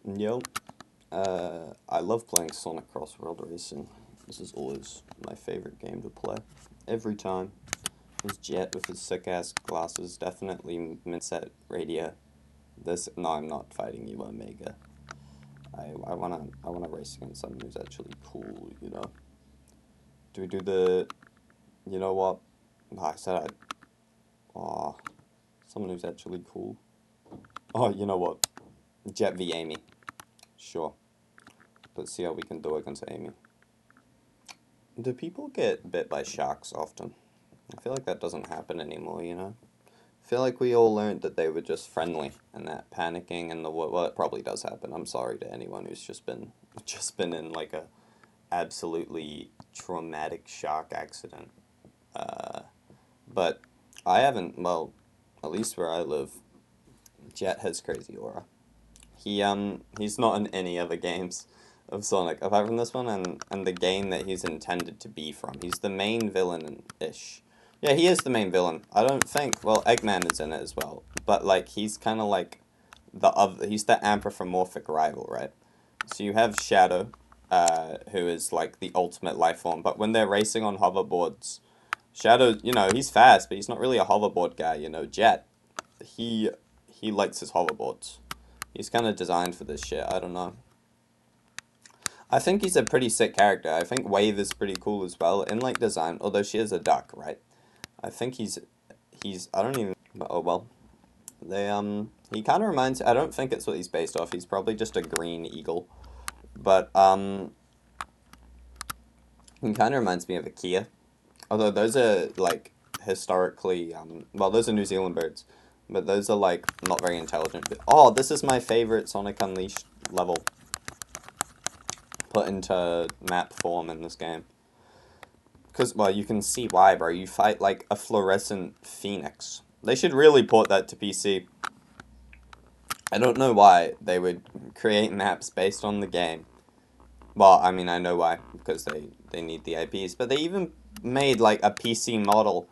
Yo, I love playing Sonic Cross World Racing. This is always my favorite game to play. Every time. His Jet with his sick ass glasses, definitely Minset Radio. This no, I'm not fighting you, Omega. I wanna race against someone who's actually cool, you know. Do we do the you know what? I said I aw someone who's actually cool. Oh, you know what? Jet v Amy. Sure. Let's see how we can do against Amy. Do people get bit by sharks often? I feel like that doesn't happen anymore, you know? I feel like we all learned that they were just friendly and that panicking and the well, it probably does happen. I'm sorry to anyone who's just been in like a absolutely traumatic shark accident. Uh, but I haven't, well, at least where I live, Jet has crazy aura. He's not in any other games of Sonic apart from this one and the game that he's intended to be from. He's the main villain ish. Yeah, he is the main villain. I don't think. Well, Eggman is in it as well, but like he's kind of like the other. He's the anthropomorphic rival, right? So you have Shadow, who is like the ultimate life form. But when they're racing on hoverboards, Shadow, he's fast, but he's not really a hoverboard guy. Jet, he he likes his hoverboards. He's kind of designed for this shit. I don't know. I think he's a pretty sick character. I think Wave is pretty cool as well in like design, although she is a duck, right? I think he's I don't even oh well. He kind of reminds I don't think it's what he's based off. He's probably just a green eagle. But he kind of reminds me of a Kia. Although those are like historically well, those are New Zealand birds. But those are like not very intelligent. But, oh, this is my favorite Sonic Unleashed level put into map form in this game. Because, well, you can see why, bro. You fight like a fluorescent phoenix. They should really port that to PC. I don't know why they would create maps based on the game. Well, I mean, I know why, because they need the IPs. But they even made like a PC model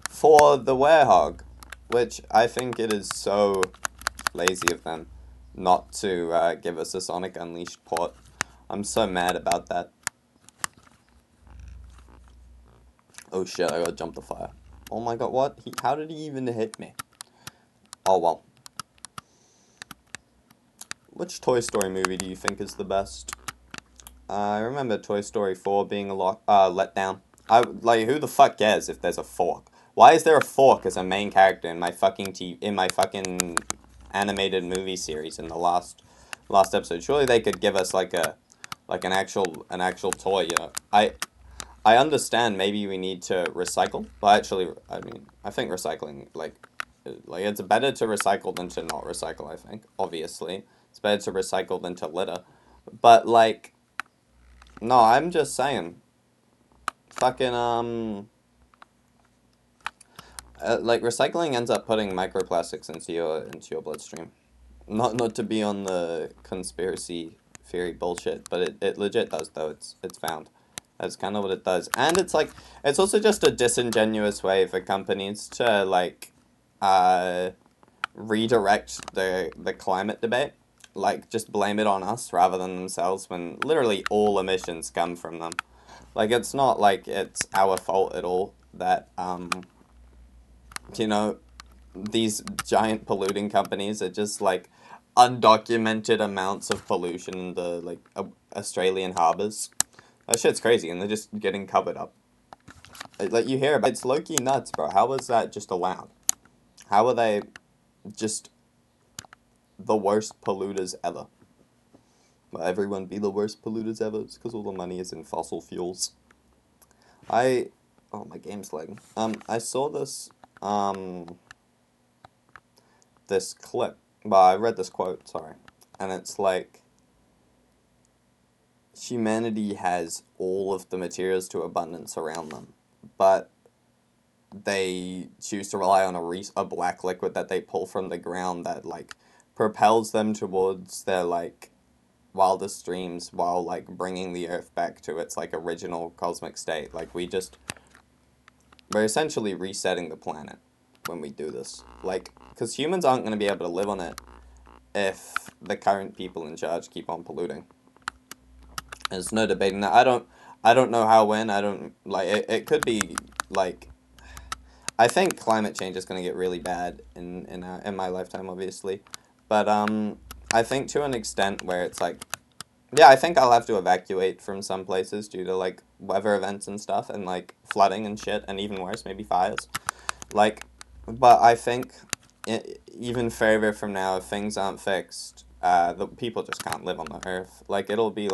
for the Werehog, which I think it is so lazy of them not to give us a Sonic Unleashed port. I'm so mad about that. Oh shit, I got jump the fire. Oh my god, what? How did he even hit me? Oh well. Which Toy Story movie do you think is the best? I remember Toy Story 4 being a lot let down. Like, who the fuck cares if there's a fork? Why is there a fork as a main character in my fucking animated movie series in the last episode? Surely they could give us like an actual toy, you know. I understand maybe we need to recycle. Well, actually, I mean, I think recycling, like it's better to recycle than to not recycle, I think. Obviously. It's better to recycle than to litter. But, like, no, I'm just saying. Fucking, like, recycling ends up putting microplastics into your bloodstream. Not to be on the conspiracy theory bullshit, but it legit does, though. It's found. That's kind of what it does. And it's like, it's also just a disingenuous way for companies to, like, uh, redirect the climate debate. Like, just blame it on us rather than themselves when literally all emissions come from them. Like, it's not like it's our fault at all that, you know, these giant polluting companies are just, like, undocumented amounts of pollution in the, like, Australian harbors. That shit's crazy, and they're just getting covered up. Like, you hear about it's low-key nuts, bro. How was that just allowed? How are they just the worst polluters ever? Will everyone be the worst polluters ever? It's because all the money is in fossil fuels. I... Oh, my game's lagging. I saw this clip. Well, I read this quote, sorry. And it's like, humanity has all of the materials to abundance around them, but they choose to rely on a black liquid that they pull from the ground that, like, propels them towards their, like, wildest dreams while, like, bringing the Earth back to its, like, original cosmic state. Like, we're essentially resetting the planet when we do this. Like, because humans aren't going to be able to live on it if the current people in charge keep on polluting. There's no debating that. I don't know how when. I don't like it could be like I think climate change is going to get really bad in my lifetime, obviously. But I think to an extent where it's like yeah, I think I'll have to evacuate from some places due to like weather events and stuff and like flooding and shit and even worse, maybe fires. Like, but I think even further from now, if things aren't fixed, the people just can't live on the earth. Like it'll be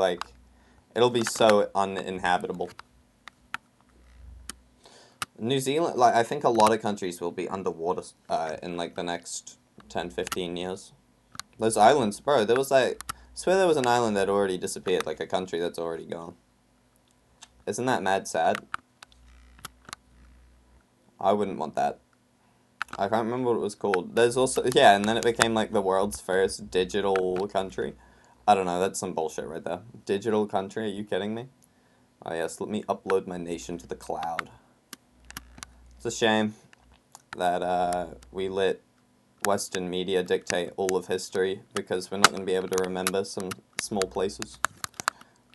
so uninhabitable. New Zealand, like I think a lot of countries will be underwater in like the next 10, 15 years. Those islands, bro, there was like I swear there was an island that already disappeared, like a country that's already gone. Isn't that mad sad? I wouldn't want that. I can't remember what it was called. There's also yeah, and then it became like the world's first digital country. I don't know, that's some bullshit right there. Digital country, are you kidding me? Oh yes, let me upload my nation to the cloud. It's a shame that we let Western media dictate all of history because we're not going to be able to remember some small places.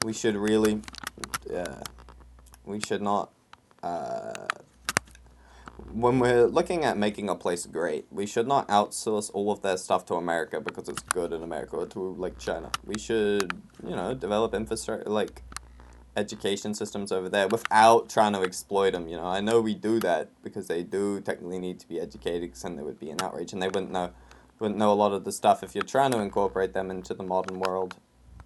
We should really, we should not, when we're looking at making a place great, we should not outsource all of their stuff to America because it's good in America or to like China. We should, you know, develop infrastructure, like education systems over there without trying to exploit them. You know, I know we do that because they do technically need to be educated, because then there would be an outrage and they wouldn't know a lot of the stuff if you're trying to incorporate them into the modern world,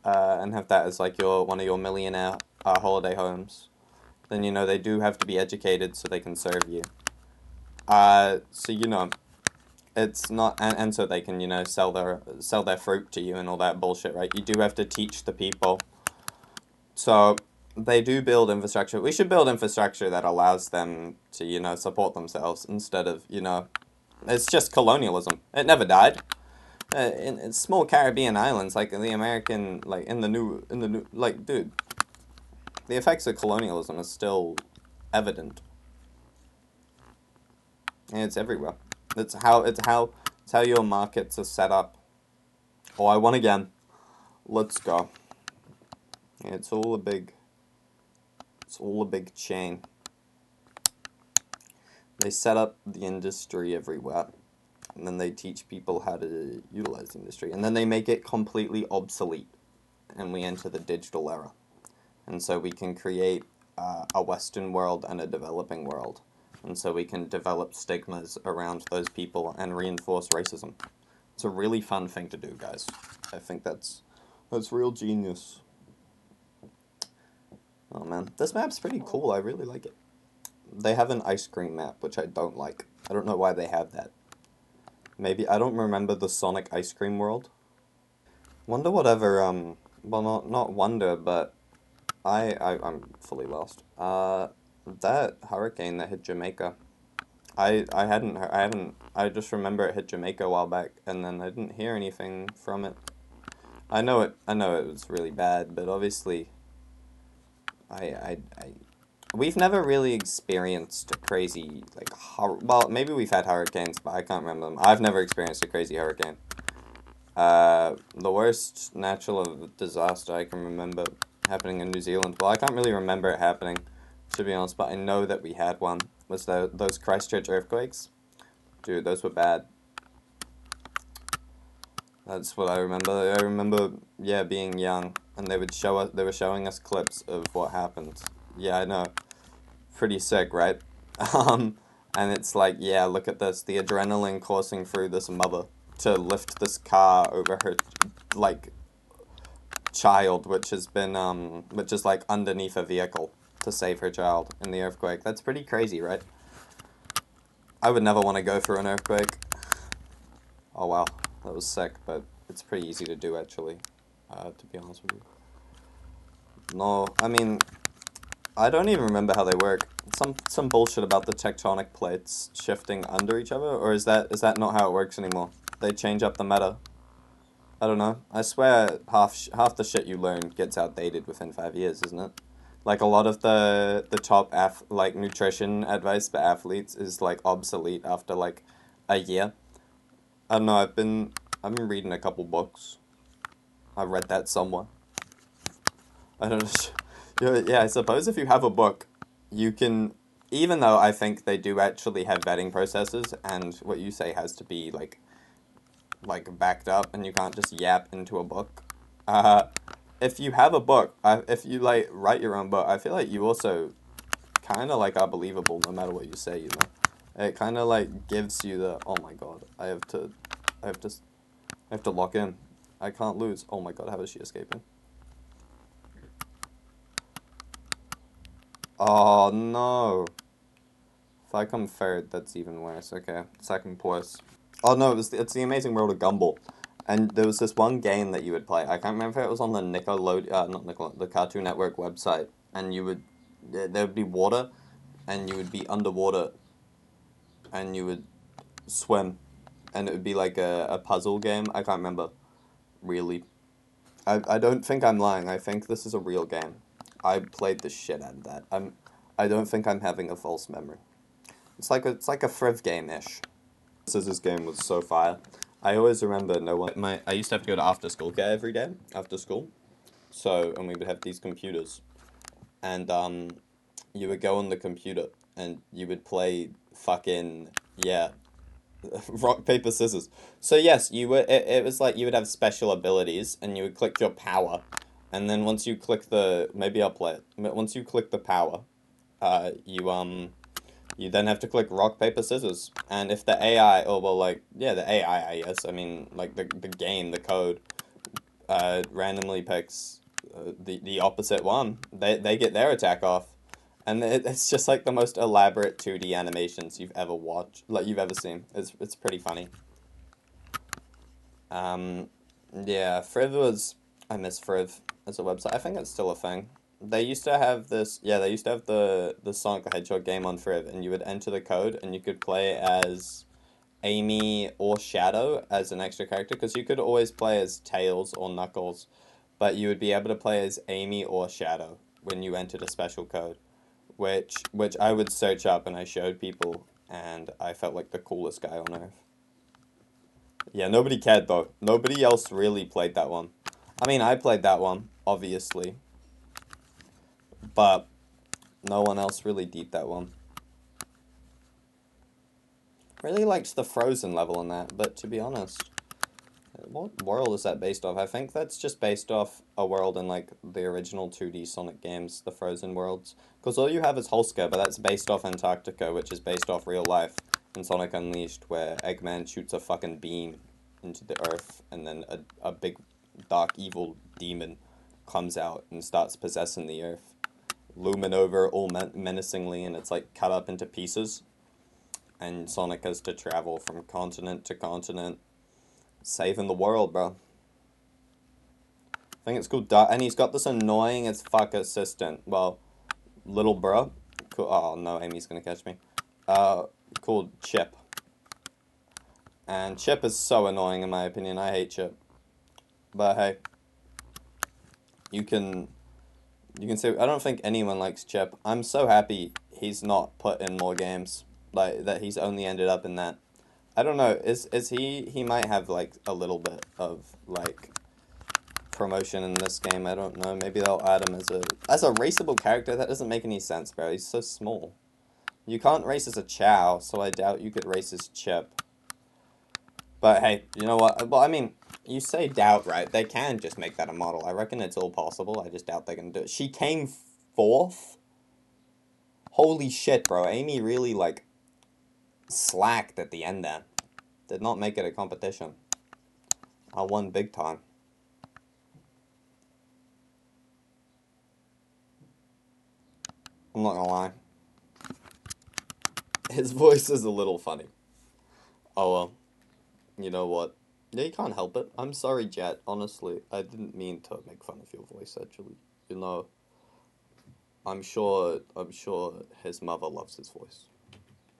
and have that as like your one of your millionaire holiday homes. Then you know they do have to be educated so they can serve you. So you know, it's not, and so they can you know sell their fruit to you and all that bullshit, right? You do have to teach the people. So they do build infrastructure. We should build infrastructure that allows them to, you know, support themselves instead of, you know, it's just colonialism. It never died. In small Caribbean islands like the American, like in the new, like, dude, the effects of colonialism is still evident, and it's everywhere. It's how your markets are set up. Oh, I won again. Let's go. Yeah, it's all a big chain. They set up the industry everywhere, and then they teach people how to utilize the industry, and then they make it completely obsolete, and we enter the digital era. And so we can create a Western world and a developing world, and so we can develop stigmas around those people and reinforce racism. It's a really fun thing to do, guys. I think that's real genius. Oh man, this map's pretty cool. I really like it. They have an ice cream map, which I don't like. I don't know why they have that. Maybe, I don't remember the Sonic ice cream world. Wonder whatever, well, not wonder, but I'm fully lost. That hurricane that hit Jamaica, I just remember it hit Jamaica a while back, and then I didn't hear anything from it. I know it was really bad, but obviously, I we've never really experienced a crazy, like, well, maybe we've had hurricanes, but I can't remember them. I've never experienced a crazy hurricane. The worst natural disaster I can remember happening in New Zealand, well, I can't really remember it happening, to be honest, but I know that we had one, was those Christchurch earthquakes. Dude, those were bad. That's what I remember. I remember, yeah, being young, and they were showing us clips of what happened. Yeah, I know. Pretty sick, right? And it's like, yeah, look at this. The adrenaline coursing through this mother to lift this car over her, like, child, which is, like, underneath a vehicle to save her child in the earthquake. That's pretty crazy, right? I would never want to go through an earthquake. Oh, wow. That was sick, but it's pretty easy to do, actually, to be honest with you. No, I mean, I don't even remember how they work. Some bullshit about the tectonic plates shifting under each other, or is that not how it works anymore? They change up the meta. I don't know. I swear half the shit you learn gets outdated within 5 years, isn't it? Like a lot of the top like nutrition advice for athletes is like obsolete after like a year. I don't know. I've been reading a couple books. I read that somewhere. I don't know. Yeah, I suppose if you have a book, you can, even though I think they do actually have vetting processes, and what you say has to be like backed up, and you can't just yap into a book. Uh, if you have a book, if you like write your own book, I feel like you also kind of like are believable no matter what you say. You know, it kind of like gives you the oh my god, I have to, I have to lock in. I can't lose. Oh my god, how is she escaping? Oh no. If I come third, that's even worse. Okay, second place. Oh no, it's the Amazing World of Gumball, and there was this one game that you would play. I can't remember if it was on the not Nickelodeon, the Cartoon Network website, and you would there would be water, and you would be underwater, and you would swim, and it would be like a puzzle game. I can't remember really. I don't think I'm lying. I think this is a real game. I played the shit out of that. I don't think I'm having a false memory. It's like a Friv game ish. This game was so fire. I always remember no one. I used to have to go to after school care every day after school. So and we would have these computers, and you would go on the computer and you would play fucking yeah, rock paper scissors. So yes, you would. It was like you would have special abilities, and you would click your power, and then once you click the maybe I'll play it. Once you click the power, you then have to click rock, paper, scissors. And if the AI, or well, like, yeah, the AI, I guess, I mean, like, the game, the code, randomly picks the opposite one, they get their attack off. And it's just, like, the most elaborate 2D animations you've ever watched, like, you've ever seen. It's pretty funny. Um, yeah, Friv was, I miss Friv as a website. I think it's still a thing. They used to have this, yeah, they used to have the Sonic the Hedgehog game on Friv, and you would enter the code, and you could play as Amy or Shadow as an extra character, because you could always play as Tails or Knuckles, but you would be able to play as Amy or Shadow when you entered a special code, which I would search up and I showed people, and I felt like the coolest guy on earth. Yeah, nobody cared though. Nobody else really played that one. I mean, I played that one, obviously, but no one else really deep that one. Really liked the Frozen level in that, but to be honest, what world is that based off? I think that's just based off a world in like the original 2D Sonic games, the Frozen worlds. Because all you have is Holsker, but that's based off Antarctica, which is based off real life in Sonic Unleashed, where Eggman shoots a fucking beam into the earth, and then a big dark evil demon comes out and starts possessing the earth, looming over all menacingly, and it's like cut up into pieces. And Sonic has to travel from continent to continent, saving the world, bro. I think it's called and he's got this annoying as fuck assistant. Well, little bro. Cool. Oh no, Amy's gonna catch me. Called Chip. And Chip is so annoying in my opinion. I hate Chip. But hey, you can say I don't think anyone likes Chip. I'm so happy he's not put in more games. Like that he's only ended up in that. I don't know. Is he might have like a little bit of like promotion in this game. I don't know. Maybe they'll add him as a raceable character. That doesn't make any sense, bro. He's so small. You can't race as a Chow, so I doubt you could race as Chip. But hey, you know what? Well, I mean, you say doubt, right? They can just make that a model. I reckon it's all possible. I just doubt they can do it. She came fourth? Holy shit, bro. Amy really, like, slacked at the end there. Did not make it a competition. I won big time. I'm not gonna lie. His voice is a little funny. Oh well. You know what? Yeah, you can't help it. I'm sorry, Jet. Honestly, I didn't mean to make fun of your voice, actually. You know, I'm sure his mother loves his voice.